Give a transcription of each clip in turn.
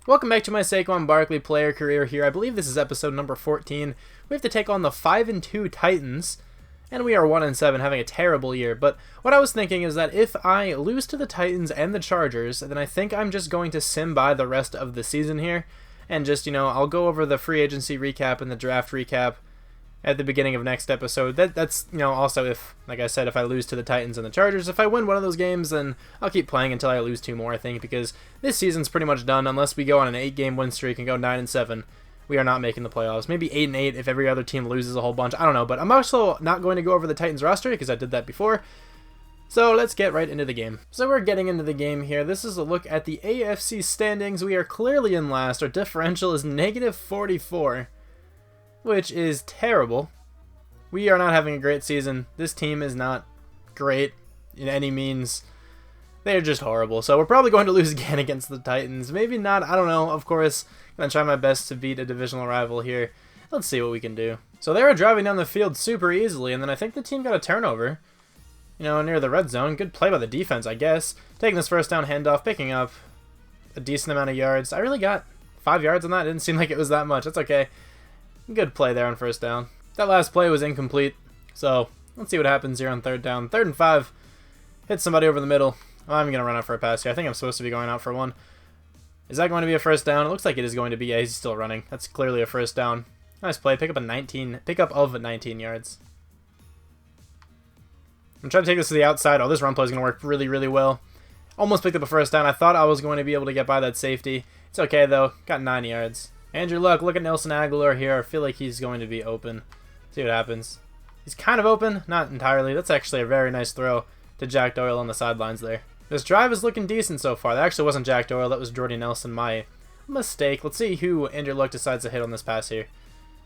Welcome back to my Saquon Barkley player career here. I believe this is episode number 14. We have to take on the 5-2 Titans, and we are 1-7, having a terrible year. But what I was thinking is that if I lose to the Titans and the Chargers, then I think I'm just going to sim by the rest of the season here, and just, I'll go over the free agency recap and the draft recap at the beginning of next episode. That's also if, like I said, if I lose to the Titans and the Chargers. If I win one of those games, then I'll keep playing until I lose two more, I think, because this season's pretty much done. Unless we go on an 8-game win streak and go 9-7, we are not making the playoffs. Maybe 8-8 if every other team loses a whole bunch. I don't know, but I'm also not going to go over the Titans roster because I did that before. So let's get right into the game. So we're getting into the game here. This is a look at the AFC standings. We are clearly in last. Our differential is -44. Which is terrible. We are not having a great season. This team is not great in any means. They're just horrible. So we're probably going to lose again against the Titans. Maybe not. I don't know. Of course, I'm going to try my best to beat a divisional rival here. Let's see what we can do. So they were driving down the field super easily, and then I think the team got a turnover. Near the red zone. Good play by the defense, I guess. Taking this first down handoff, picking up a decent amount of yards. I really got 5 yards on that. It didn't seem like it was that much. That's okay. Good play there on first down. That last play was incomplete, so let's see what happens here on third down. 3rd and 5. Hit somebody over the middle. I'm going to run out for a pass here. I think I'm supposed to be going out for one. Is that going to be a first down? It looks like it is going to be. Yeah, he's still running. That's clearly a first down. Nice play. Pick up of 19 yards. I'm trying to take this to the outside. Oh, this run play is going to work really, really well. Almost picked up a first down. I thought I was going to be able to get by that safety. It's okay, though. Got 9 yards. Andrew Luck, look at Nelson Aguilar here. I feel like he's going to be open. See what happens. He's kind of open, not entirely. That's actually a very nice throw to Jack Doyle on the sidelines there. This drive is looking decent so far. That actually wasn't Jack Doyle, that was Jordy Nelson. My mistake. Let's see who Andrew Luck decides to hit on this pass here.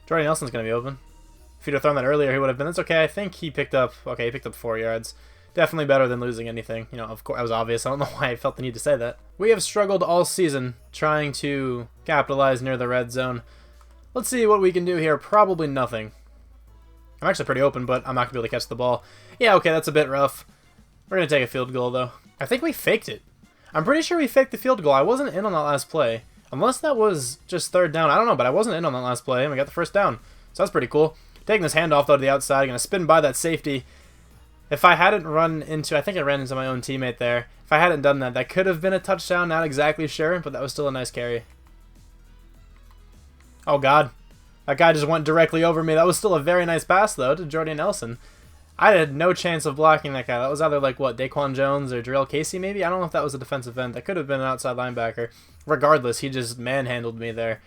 Jordy Nelson's going to be open. If he'd have thrown that earlier, he would have been. That's okay. I think he picked up 4 yards. Definitely better than losing anything. Of course, that was obvious. I don't know why I felt the need to say that. We have struggled all season trying to capitalize near the red zone. Let's see what we can do here. Probably nothing. I'm actually pretty open, but I'm not going to be able to catch the ball. Yeah, okay, that's a bit rough. We're going to take a field goal, though. I think we faked it. I'm pretty sure we faked the field goal. I wasn't in on that last play. Unless that was just third down. I don't know, but I wasn't in on that last play, and we got the first down. So that's pretty cool. Taking this handoff, though, to the outside. I'm going to spin by that safety. If I hadn't run into, I think I ran into my own teammate there. If I hadn't done that, that could have been a touchdown. Not exactly sure, but that was still a nice carry. Oh, God. That guy just went directly over me. That was still a very nice pass, though, to Jordy Nelson. I had no chance of blocking that guy. That was either like, Daquan Jones or Jarrell Casey, maybe? I don't know if that was a defensive end. That could have been an outside linebacker. Regardless, he just manhandled me there.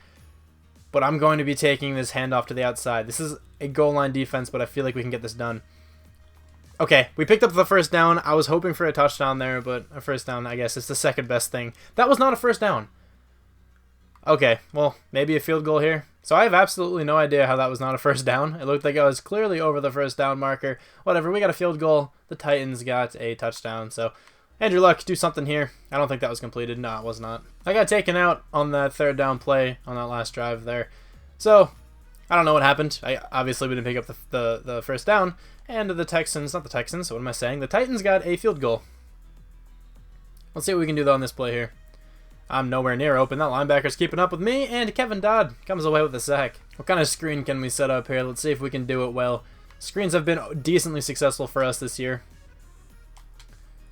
But I'm going to be taking this handoff to the outside. This is a goal line defense, but I feel like we can get this done. Okay, we picked up the first down. I was hoping for a touchdown there, but a first down, I guess, is the second best thing. That was not a first down. Okay, well, maybe a field goal here. So I have absolutely no idea how that was not a first down. It looked like I was clearly over the first down marker. Whatever, we got a field goal. The Titans got a touchdown. So Andrew Luck, do something here. I don't think that was completed. No, it was not. I got taken out on that third down play on that last drive there. So I don't know what happened. I obviously we didn't pick up the first down. And the Texans, not the Texans, what am I saying? The Titans got a field goal. Let's see what we can do though on this play here. I'm nowhere near open. That linebacker's keeping up with me, and Kevin Dodd comes away with a sack. What kind of screen can we set up here? Let's see if we can do it well. Screens have been decently successful for us this year.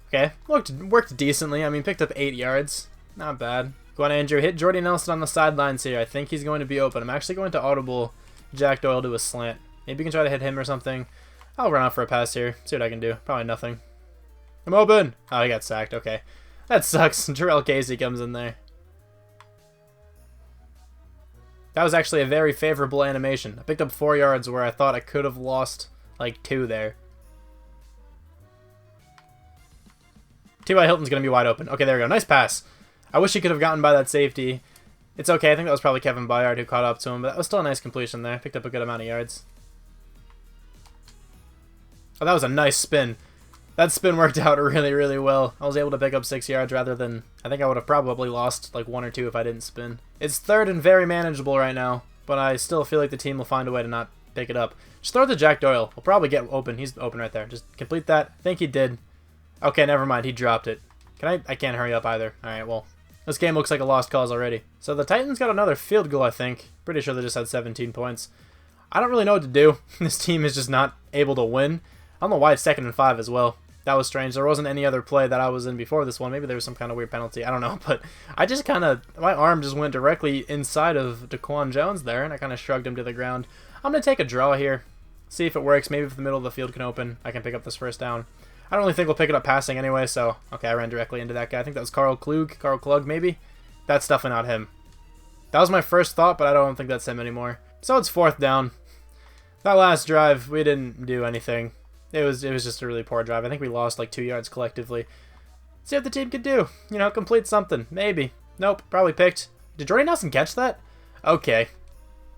Okay, worked decently. I mean, picked up 8 yards. Not bad. Go on, Andrew. Hit Jordy Nelson on the sidelines here. I think he's going to be open. I'm actually going to audible Jack Doyle to a slant. Maybe you can try to hit him or something. I'll run out for a pass here. See what I can do. Probably nothing. I'm open. Oh, he got sacked. Okay. That sucks. Jarrell Casey comes in there. That was actually a very favorable animation. I picked up 4 yards where I thought I could have lost like 2 there. T.Y. Hilton's going to be wide open. Okay, there we go. Nice pass. I wish he could have gotten by that safety. It's okay. I think that was probably Kevin Byard who caught up to him, but that was still a nice completion there. Picked up a good amount of yards. Oh, that was a nice spin. That spin worked out really, really well. I was able to pick up 6 yards rather than... I think I would have probably lost like 1 or 2 if I didn't spin. It's third and very manageable right now, but I still feel like the team will find a way to not pick it up. Just throw it to Jack Doyle. We'll probably get open. He's open right there. Just complete that. I think he did. Okay, never mind. He dropped it. I can't hurry up either. Alright, well, this game looks like a lost cause already. So the Titans got another field goal, I think. Pretty sure they just had 17 points. I don't really know what to do. This team is just not able to win. I don't know why it's 2nd and 5 as well. That was strange. There wasn't any other play that I was in before this one. Maybe there was some kind of weird penalty. I don't know. But I just kind of... My arm just went directly inside of Daquan Jones there, and I kind of shrugged him to the ground. I'm going to take a draw here. See if it works. Maybe if the middle of the field can open, I can pick up this first down. I don't really think we'll pick it up passing anyway, so... Okay, I ran directly into that guy. I think that was Carl Klug, maybe? That's definitely not him. That was my first thought, but I don't think that's him anymore. So it's 4th down. That last drive, we didn't do anything. It was just a really poor drive. I think we lost like 2 yards collectively. See what the team could do. You know, complete something. Maybe. Nope, probably picked. Did Jordy Nelson catch that? Okay.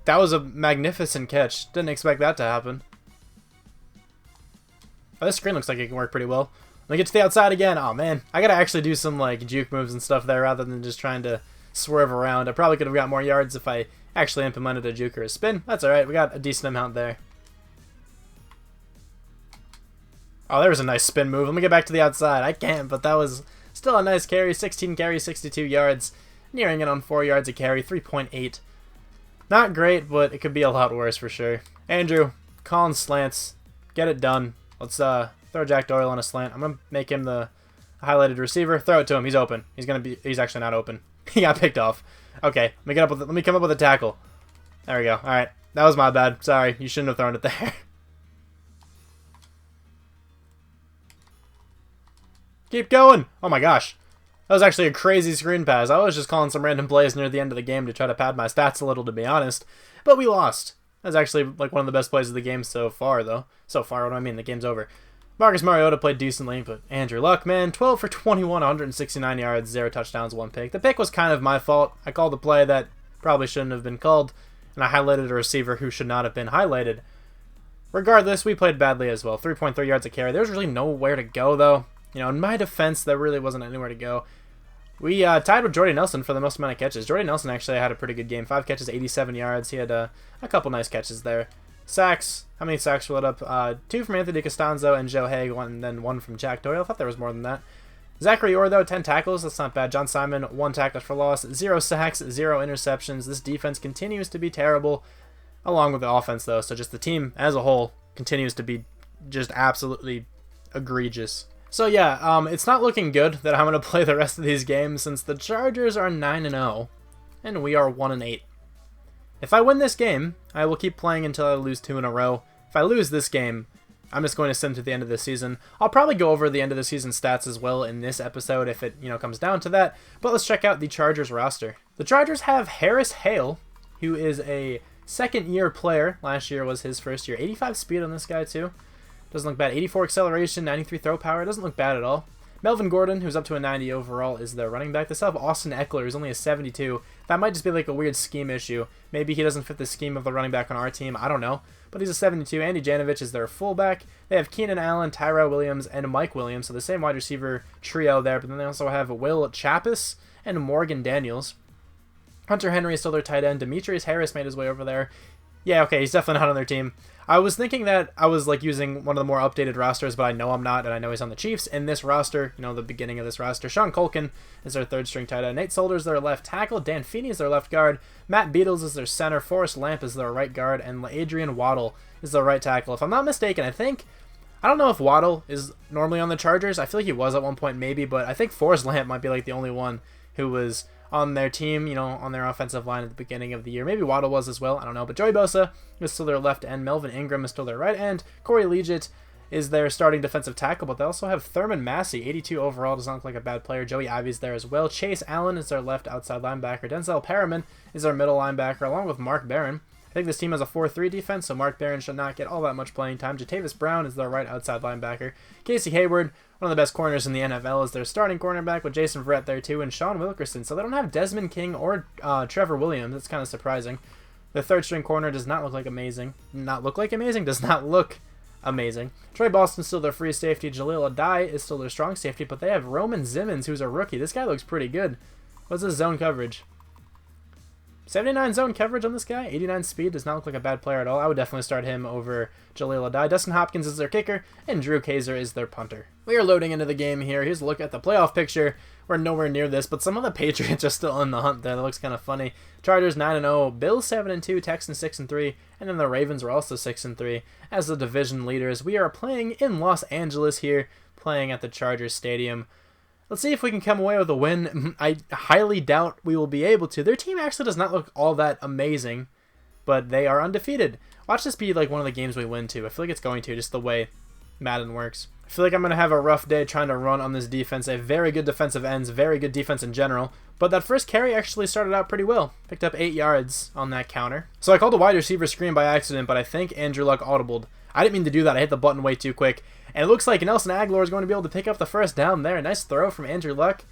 That was a magnificent catch. Didn't expect that to happen. Oh, this screen looks like it can work pretty well. Let me get to the outside again. Oh, man. I gotta actually do some, like, juke moves and stuff there rather than just trying to swerve around. I probably could have got more yards if I actually implemented a juke or a spin. That's alright. We got a decent amount there. Oh, there was a nice spin move. Let me get back to the outside. I can't, but that was still a nice carry. 16 carries, 62 yards. Nearing it on 4 yards a carry. 3.8. Not great, but it could be a lot worse for sure. Andrew, calling slants. Get it done. Let's throw Jack Doyle on a slant. I'm going to make him the highlighted receiver. Throw it to him. He's open. He's actually not open. He got picked off. Okay, let me come up with a tackle. There we go. All right. That was my bad. Sorry. You shouldn't have thrown it there. Keep going. Oh my gosh. That was actually a crazy screen pass. I was just calling some random plays near the end of the game to try to pad my stats a little, to be honest. But we lost. That's actually like one of the best plays of the game so far, though. So far, what do I mean? The game's over. Marcus Mariota played decently, but Andrew Luck, man, 12 for 21, 169 yards, 0 touchdowns, 1 pick. The pick was kind of my fault. I called a play that probably shouldn't have been called, and I highlighted a receiver who should not have been highlighted. Regardless, we played badly as well. 3.3 yards a carry. There's really nowhere to go, though. You know, in my defense, there really wasn't anywhere to go. We tied with Jordy Nelson for the most amount of catches. Jordy Nelson actually had a pretty good game. 5 catches, 87 yards. He had a couple nice catches there. Sacks. How many sacks were let up? 2 from Anthony Costanzo and Joe Haig, and then 1 from Jack Doyle. I thought there was more than that. Zachary Orr, though, 10 tackles. That's not bad. John Simon, 1 tackle for loss. 0 sacks, 0 interceptions. This defense continues to be terrible, along with the offense, though. So just the team as a whole continues to be just absolutely egregious. So yeah, it's not looking good that I'm going to play the rest of these games since the Chargers are 9-0 and we are 1-8. If I win this game, I will keep playing until I lose 2 in a row. If I lose this game, I'm just going to send to the end of the season. I'll probably go over the end of the season stats as well in this episode if it, comes down to that. But let's check out the Chargers roster. The Chargers have Harris Hale, who is a second-year player. Last year was his first year. 85 speed on this guy too. Doesn't look bad. 84 acceleration, 93 throw power. Doesn't look bad at all. Melvin Gordon, who's up to a 90 overall, is their running back. They still have Austin Eckler, who's only a 72. That might just be like a weird scheme issue. Maybe he doesn't fit the scheme of the running back on our team. I don't know. But he's a 72. Andy Janovich is their fullback. They have Keenan Allen, Tyrell Williams, and Mike Williams. So the same wide receiver trio there. But then they also have Will Chappis and Morgan Daniels. Hunter Henry is still their tight end. Demetrius Harris made his way over there. Yeah, okay, he's definitely not on their team. I was thinking that I was like using one of the more updated rosters, but I know I'm not, and I know he's on the Chiefs. In this roster, the beginning of this roster, Sean Culkin is their third string tight end. Nate Solder is their left tackle. Dan Feeney is their left guard. Matt Beatles is their center. Forrest Lamp is their right guard, and Adrian Waddle is their right tackle. If I'm not mistaken, I don't know if Waddle is normally on the Chargers. I feel like he was at one point maybe, but I think Forrest Lamp might be like the only one who was on their team, on their offensive line at the beginning of the year. Maybe Waddle was as well, I don't know. But Joey Bosa is still their left end. Melvin Ingram is still their right end. Corey Liuget is their starting defensive tackle, but they also have Thurman Massey, 82 overall, does not look like a bad player. Joey Ivy's there as well. Chase Allen is their left outside linebacker. Denzel Perriman is their middle linebacker, along with Mark Barron. I think this team has a 4-3 defense, so Mark Barron should not get all that much playing time. Jatavis Brown is their right outside linebacker. Casey Hayward, one of the best corners in the NFL, is their starting cornerback, with Jason Verrett there too, and Sean Wilkerson. So they don't have Desmond King or Trevor Williams. That's kind of surprising. The third string corner does not look like amazing. Does not look amazing. Troy Boston's still their free safety. Jaleel Adai is still their strong safety, but they have Roman Zimmons, who's a rookie. This guy looks pretty good. What's his zone coverage? 79 zone coverage on this guy. 89 speed. Does not look like a bad player at all. I would definitely start him over Jaleel Adai. Dustin Hopkins is their kicker, and Drew Kaiser is their punter. We are loading into the game here. Here's a look at the playoff picture. We're nowhere near this, but some of the Patriots are still in the hunt there. That looks kind of funny. Chargers 9-0, Bills 7-2, Texans 6-3, and then the Ravens are also 6-3 as the division leaders. We are playing in Los Angeles here, playing at the Chargers Stadium. Let's see if we can come away with a win. I highly doubt we will be able to. Their team actually does not look all that amazing, but they are undefeated. Watch this be like one of the games we win too. I feel like it's going to, just the way Madden works. I feel like I'm going to have a rough day trying to run on this defense. They have very good defensive ends, very good defense in general, but that first carry actually started out pretty well. Picked up 8 yards on that counter. So I called a wide receiver screen by accident, but I think Andrew Luck audibled. I didn't mean to do that. I hit the button way too quick. And it looks like Nelson Aguilar is going to be able to pick up the first down there. Nice throw from Andrew Luck.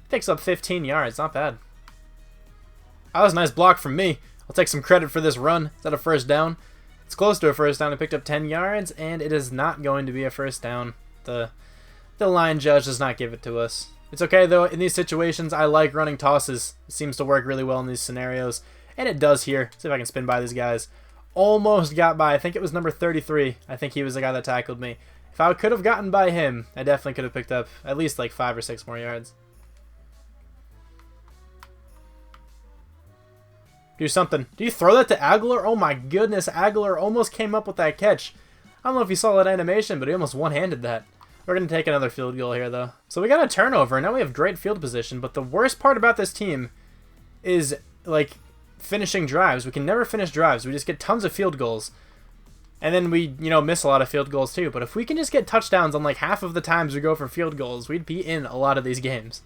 Picks up 15 yards. Not bad. That was a nice block from me. I'll take some credit for this run. Is that a first down? It's close to a first down. I picked up 10 yards, and it is not going to be a first down. The line judge does not give it to us. It's okay, though. In these situations, I like running tosses. It seems to work really well in these scenarios, and it does here. Let's see if I can spin by these guys. Almost got by. I think it was number 33. I think he was the guy that tackled me. If I could have gotten by him, I definitely could have picked up at least like 5 or 6 more yards. Do something. Do you throw that to Aguilar? Oh my goodness, Aguilar almost came up with that catch. I don't know if you saw that animation, but he almost one-handed that. We're going to take another field goal here, though. So we got a turnover, and now we have great field position, but the worst part about this team is, like, finishing drives. We can never finish drives. We just get tons of field goals. And then we, miss a lot of field goals too. But if we can just get touchdowns on like half of the times we go for field goals, we'd be in a lot of these games.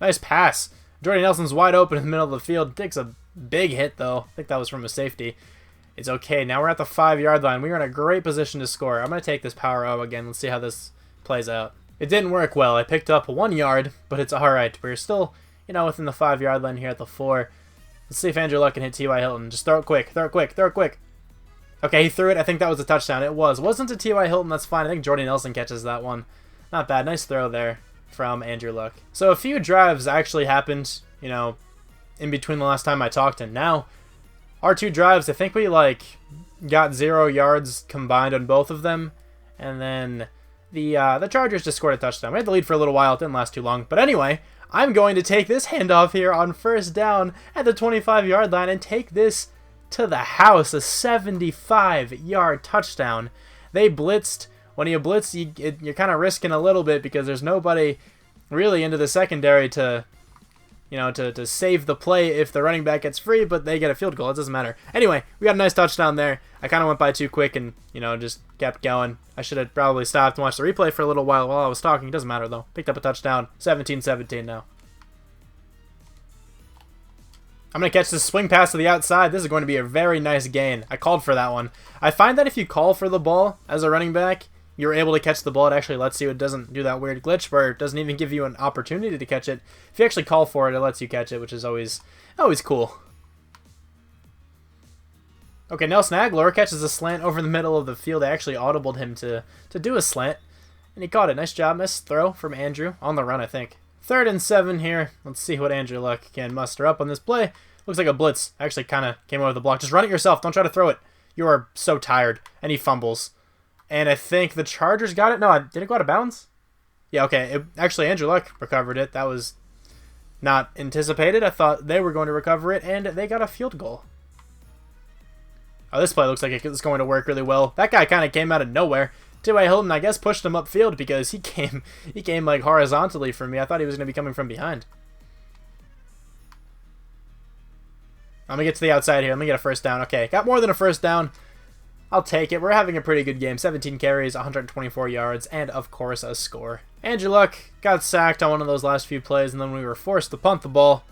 Nice pass. Jordy Nelson's wide open in the middle of the field. Takes a big hit though. I think that was from a safety. It's okay. Now we're at the 5-yard line. We are in a great position to score. I'm going to take this power O again. Let's see how this plays out. It didn't work well. I picked up 1 yard, but it's alright. We're still, within the 5-yard line here at the 4. Let's see if Andrew Luck can hit T.Y. Hilton. Just throw it quick. Throw it quick. Throw it quick. Okay, he threw it. I think that was a touchdown. It was. Wasn't to T.Y. Hilton. That's fine. I think Jordy Nelson catches that one. Not bad. Nice throw there from Andrew Luck. So a few drives actually happened, in between the last time I talked and now. Our 2 drives, I think we, got 0 yards combined on both of them. And then the Chargers just scored a touchdown. We had the lead for a little while. It didn't last too long. But anyway, I'm going to take this handoff here on first down at the 25-yard line and take this to the house. A 75-yard touchdown. They blitzed. When you blitz, you're kind of risking a little bit because there's nobody really into the secondary to save the play if the running back gets free, but they get a field goal. It doesn't matter. Anyway, we got a nice touchdown there. I kind of went by too quick and, just kept going. I should have probably stopped and watched the replay for a little while I was talking. It doesn't matter, though. Picked up a touchdown. 17-17 now. I'm going to catch this swing pass to the outside. This is going to be a very nice gain. I called for that one. I find that if you call for the ball as a running back, you're able to catch the ball. It actually lets you. It doesn't do that weird glitch where it doesn't even give you an opportunity to catch it. If you actually call for it, it lets you catch it, which is always cool. Okay, Nelson Aguilar catches a slant over the middle of the field. I actually audibled him to do a slant, and he caught it. Nice job. Nice throw from Andrew. On the run, I think. 3rd and 7 here. Let's see what Andrew Luck can muster up on this play. Looks like a blitz. Actually kind of came over the block. Just run it yourself. Don't try to throw it. You are so tired. And he fumbles. And I think the Chargers got it. No, did it go out of bounds? Yeah, okay. Actually, Andrew Luck recovered it. That was not anticipated. I thought they were going to recover it, and they got a field goal. Oh, this play looks like it's going to work really well. That guy kind of came out of nowhere. T.Y. Hilton, I guess, pushed him upfield because he came like horizontally for me. I thought he was going to be coming from behind. I'm going to get to the outside here. Let me get a first down. Okay, got more than a first down. I'll take it. We're having a pretty good game. 17 carries, 124 yards, and, of course, a score. Andrew Luck got sacked on one of those last few plays, and then we were forced to punt the ball.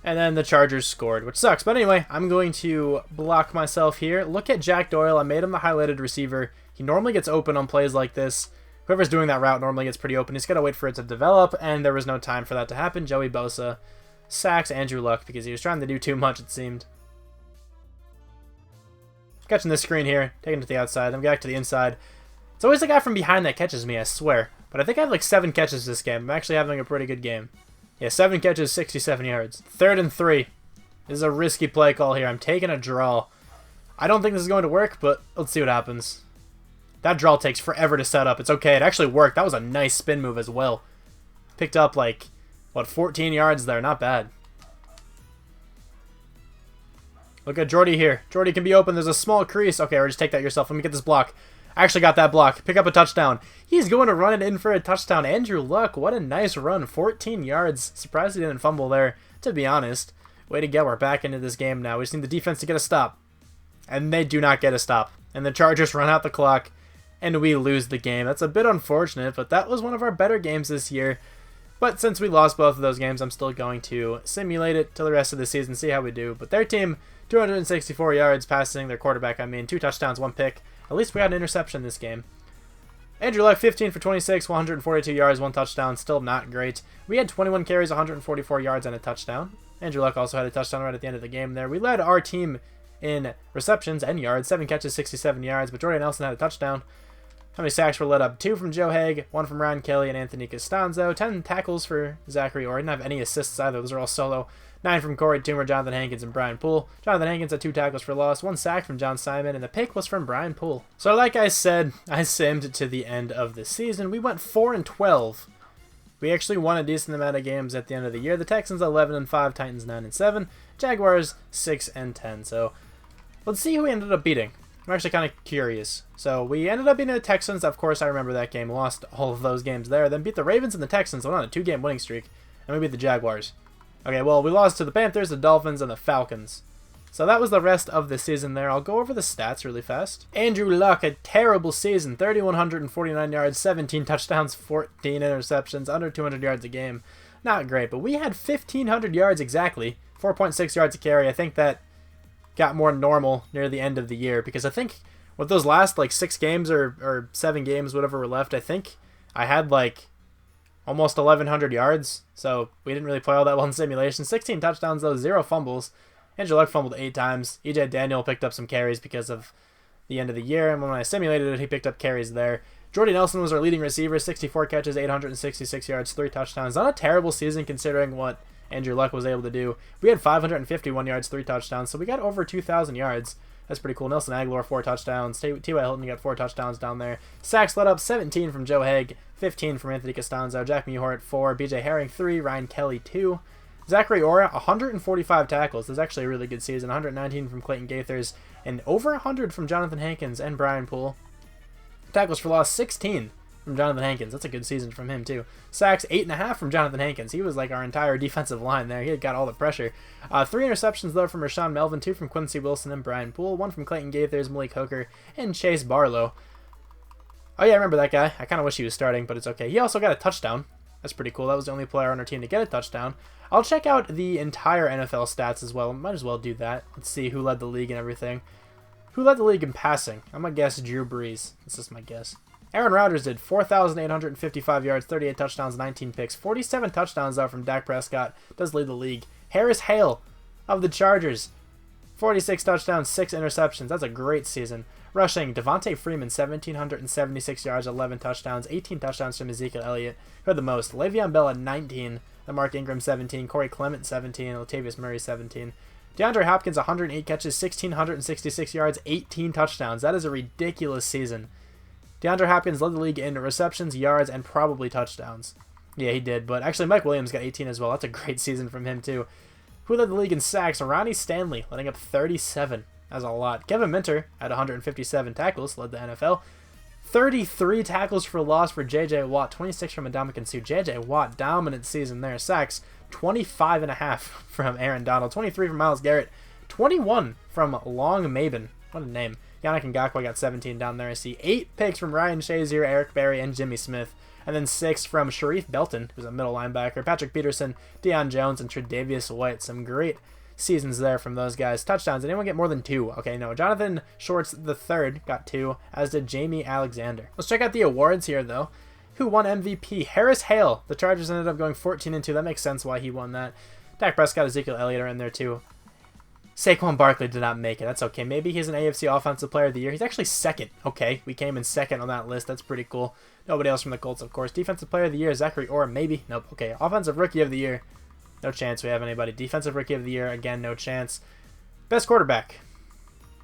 And then the Chargers scored, which sucks. But anyway, I'm going to block myself here. Look at Jack Doyle. I made him the highlighted receiver. He normally gets open on plays like this. Whoever's doing that route normally gets pretty open. He's got to wait for it to develop, and there was no time for that to happen. Joey Bosa sacks Andrew Luck because he was trying to do too much, it seemed. Catching this screen here, taking it to the outside, then back to the inside. It's always the guy from behind that catches me, I swear. But I think I have like 7 catches this game. I'm actually having a pretty good game. Yeah, 7 catches, 67 yards. 3rd and 3. This is a risky play call here. I'm taking a draw. I don't think this is going to work, but let's see what happens. That draw takes forever to set up. It's okay. It actually worked. That was a nice spin move as well. Picked up, like, what, 14 yards there. Not bad. Look at Jordy here. Jordy can be open. There's a small crease. Okay, or just take that yourself. Let me get this block. I actually got that block. Pick up a touchdown. He's going to run it in for a touchdown. Andrew Luck, what a nice run. 14 yards. Surprised he didn't fumble there, to be honest. Way to go. We're back into this game now. We just need the defense to get a stop. And they do not get a stop. And the Chargers run out the clock, and we lose the game. That's a bit unfortunate, but that was one of our better games this year. But since we lost both of those games, I'm still going to simulate it till the rest of the season, see how we do. But their team, 264 yards passing, their quarterback, 2 touchdowns, 1 pick. At least we had an interception this game. Andrew Luck, 15 for 26, 142 yards, 1 touchdown. Still not great. We had 21 carries, 144 yards, and a touchdown. Andrew Luck also had a touchdown right at the end of the game there. We led our team in receptions and yards. 7 catches, 67 yards, but Jordy Nelson had a touchdown. How many sacks were led up? 2 from Joe Haig, 1 from Ryan Kelly and Anthony Costanzo. 10 tackles for Zachary Orr. Didn't have any assists either. Those are all solo. 9 from Corey Toomer, Jonathan Hankins, and Brian Poole. Jonathan Hankins had 2 tackles for loss, 1 sack from John Simon, and the pick was from Brian Poole. So like I said, I simmed to the end of the season. We went 4-12. We actually won a decent amount of games at the end of the year. The Texans 11-5, Titans 9-7, Jaguars 6-10. So let's see who we ended up beating. I'm actually kind of curious. So we ended up beating the Texans. Of course, I remember that game. Lost all of those games there. Then beat the Ravens and the Texans. Went on a 2-game winning streak. And we beat the Jaguars. Okay, well, we lost to the Panthers, the Dolphins, and the Falcons. So that was the rest of the season there. I'll go over the stats really fast. Andrew Luck, a terrible season. 3,149 yards, 17 touchdowns, 14 interceptions, under 200 yards a game. Not great, but we had 1,500 yards exactly. 4.6 yards a carry. I think that got more normal near the end of the year, because I think with those last like 6 games or 7 games, whatever were left, I think I had like almost 1,100 yards, so we didn't really play all that well in simulation. 16 touchdowns though, 0 fumbles. Andrew Luck fumbled 8 times. EJ Daniel picked up some carries because of the end of the year, and when I simulated it, he picked up carries there. Jordy Nelson was our leading receiver, 64 catches, 866 yards, 3 touchdowns. Not a terrible season considering what Andrew Luck was able to do. We had 551 yards, 3 touchdowns, so we got over 2,000 yards. That's pretty cool. Nelson Aguilar, 4 touchdowns. T.Y. Hilton got 4 touchdowns down there. Sacks led up, 17 from Joe Haig, 15 from Anthony Costanzo. Jack Mewhort, 4. B.J. Herring, 3. Ryan Kelly, 2. Zachary Orr, 145 tackles. This is actually a really good season. 119 from Clayton Gaithers, and over 100 from Jonathan Hankins and Brian Poole. Tackles for loss, 16 from Jonathan Hankins. That's a good season from him, too. Sacks, 8.5 from Jonathan Hankins. He was like our entire defensive line there. He had got all the pressure. 3 interceptions, though, from Rashawn Melvin, 2 from Quincy Wilson and Brian Poole, 1 from Clayton Gaithers, Malik Hooker, and Chase Barlow. Oh, yeah, I remember that guy. I kind of wish he was starting, but it's okay. He also got a touchdown. That's pretty cool. That was the only player on our team to get a touchdown. I'll check out the entire NFL stats as well. Might as well do that. Let's see who led the league and everything. Who led the league in passing? I'm going to guess Drew Brees. This is my guess. Aaron Rodgers did 4,855 yards, 38 touchdowns, 19 picks. 47 touchdowns, though, from Dak Prescott. Does lead the league. Harris Hale of the Chargers. 46 touchdowns, 6 interceptions. That's a great season. Rushing, Devontae Freeman, 1,776 yards, 11 touchdowns, 18 touchdowns from Ezekiel Elliott. Who had the most? Le'Veon Bell at 19. Mark Ingram, 17. Corey Clement, 17. Latavius Murray, 17. DeAndre Hopkins, 108 catches, 1,666 yards, 18 touchdowns. That is a ridiculous season. DeAndre Hopkins led the league in receptions, yards, and probably touchdowns. Yeah, he did, but actually Mike Williams got 18 as well. That's a great season from him, too. Who led the league in sacks? Ronnie Stanley, letting up 37. That's a lot. Kevin Minter had 157 tackles, led the NFL. 33 tackles for loss for J.J. Watt, 26 from Ndamukong Suh. J.J. Watt, dominant season there. Sacks, 25.5 from Aaron Donald, 23 from Myles Garrett, 21 from Long Maben. What a name. Yannick Ngakoue got 17 down there. I see 8 picks from Ryan Shazier, Eric Berry, and Jimmy Smith. And then 6 from Sharif Belton, who's a middle linebacker, Patrick Peterson, Deion Jones, and Tre'Davious White. Some great seasons there from those guys. Touchdowns. Did anyone get more than 2? Okay, no. Jonathan Schwartz III got 2, as did Jamie Alexander. Let's check out the awards here, though. Who won MVP? Harris Hale. The Chargers ended up going 14-2. That makes sense why he won that. Dak Prescott, Ezekiel Elliott are in there, too. Saquon Barkley did not make it. That's okay. Maybe he's an AFC Offensive Player of the Year. He's actually second. Okay, we came in second on that list. That's pretty cool. Nobody else from the Colts, of course. Defensive Player of the Year, Zachary Orr, maybe. Nope. Okay, Offensive Rookie of the Year. No chance we have anybody. Defensive Rookie of the Year, again, no chance. Best Quarterback.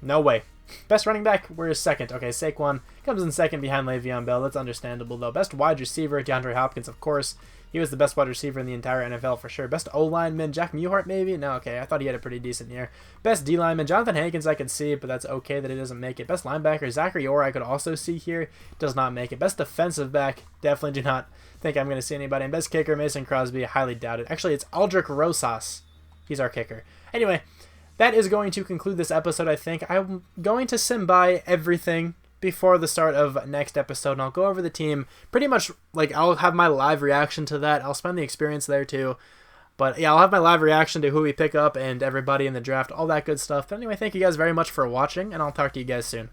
No way. Best running back, we're second. Okay, Saquon comes in second behind Le'Veon Bell. That's understandable, though. Best wide receiver, DeAndre Hopkins, of course. He was the best wide receiver in the entire NFL for sure. Best O-lineman, Jack Mewhart, maybe? No, okay, I thought he had a pretty decent year. Best D-lineman, Jonathan Hankins, I can see, but that's okay that he doesn't make it. Best linebacker, Zachary Orr, I could also see here. Does not make it. Best defensive back, definitely do not think I'm going to see anybody. And best kicker, Mason Crosby, highly doubted. Actually, it's Aldrich Rosas. He's our kicker. Anyway, that is going to conclude this episode, I think. I'm going to sim by everything before the start of next episode, and I'll go over the team pretty much. Like, I'll have my live reaction to that. I'll spend the experience there too, but yeah, I'll have my live reaction to who we pick up and everybody in the draft, all that good stuff. But anyway, thank you guys very much for watching, and I'll talk to you guys soon.